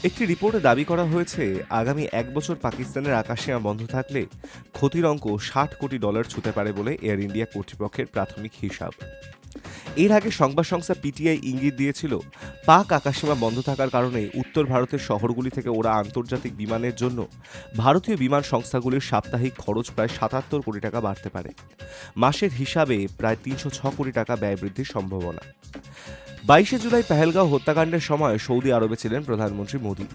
একটি রিপোর্টে দাবি করা হয়েছে, আগামী ১ বছর পাকিস্তানের আকাশসীমা বন্ধ থাকলে ক্ষতির অঙ্ক $৬০ কোটি ছুঁতে পারে বলে এয়ার ইন্ডিয়া কর্তৃপক্ষের প্রাথমিক হিসাব। এর আগে সংবাদ সংস্থা পিটিআই ইঙ্গিত দিয়েছিল, পাক আকাশসীমা বন্ধ থাকার কারণে উত্তর ভারতের শহরগুলি থেকে ওড়া আন্তর্জাতিক বিমানের জন্য ভারতীয় বিমান সংস্থাগুলির সাপ্তাহিক খরচ প্রায় $৭৭ কোটি বাড়তে পারে। মাসের হিসাবে প্রায় $৩০৬ কোটি ব্যয় বৃদ্ধির সম্ভাবনা। ২২শে জুলাই পেহেলগাঁও হত্যাকাণ্ডের সময় সৌদি আরবে ছিলেন প্রধানমন্ত্রী মোদী।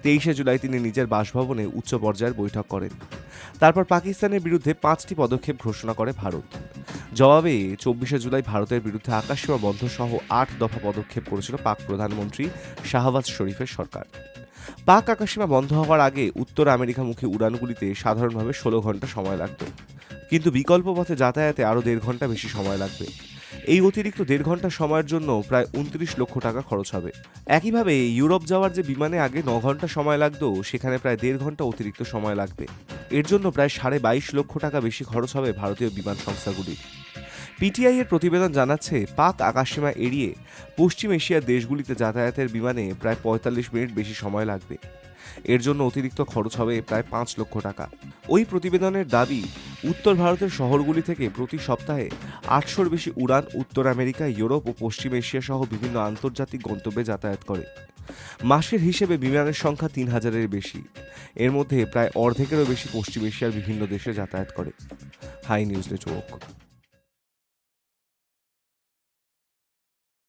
২৩শে জুলাই তিনি নিজের বাসভবনে উচ্চ পর্যায়ের বৈঠক করেন। তারপর পাকিস্তানের বিরুদ্ধে ৫টি পদক্ষেপ ঘোষণা করে ভারত। জবাবে ২৪শে জুলাই ভারতের বিরুদ্ধে আকাশসীমা বন্ধ সহ ৮ দফা পদক্ষেপ করেছিল পাক প্রধানমন্ত্রী শাহবাজ শরীফের সরকার। পাক আকাশসীমা বন্ধ হওয়ার আগে উত্তর আমেরিকামুখী উড়ানগুলিতে সাধারণভাবে ১৬ ঘন্টা সময় লাগত, কিন্তু বিকল্প পথে যাতায়াতে আরও ১.৫ ঘন্টা বেশি সময় লাগবে। এই অতিরিক্ত ১.৫ ঘন্টা সময়ের জন্য প্রায় ২৯ লক্ষ টাকা খরচ হবে। একইভাবে ইউরোপ যাওয়ার যে বিমানে আগে ৯ ঘন্টা সময় লাগতো, সেখানে প্রায় ১.৫ ঘন্টা অতিরিক্ত সময় লাগবে। এর জন্য প্রায় ২২.৫ লক্ষ টাকা বেশি খরচ হবে ভারতীয় বিমান সংস্থাগুলির। পিটিআই এর প্রতিবেদন জানাচ্ছে, পাক আকাশসীমা এড়িয়ে পশ্চিম এশিয়ার দেশগুলিতে যাতায়াতের বিমানে প্রায় ৪৫ মিনিট বেশি সময় লাগবে। এর জন্য অতিরিক্ত খরচ হবে প্রায় ৫ লক্ষ টাকা। ওই প্রতিবেদনের দাবি, উত্তর ভারতের শহরগুলি থেকে প্রতি সপ্তাহে ৮০০-র বেশি উড়ান উত্তর আমেরিকা, ইউরোপ ও পশ্চিম এশিয়া সহ বিভিন্ন আন্তর্জাতিক গন্তব্যে যাতায়াত করে। মাসের হিসেবে বিমানের সংখ্যা ৩,০০০-এর বেশি। এর মধ্যে প্রায় অর্ধেকেরও বেশি পশ্চিম এশিয়ার বিভিন্ন দেশে যাতায়াত করে। Hi news network.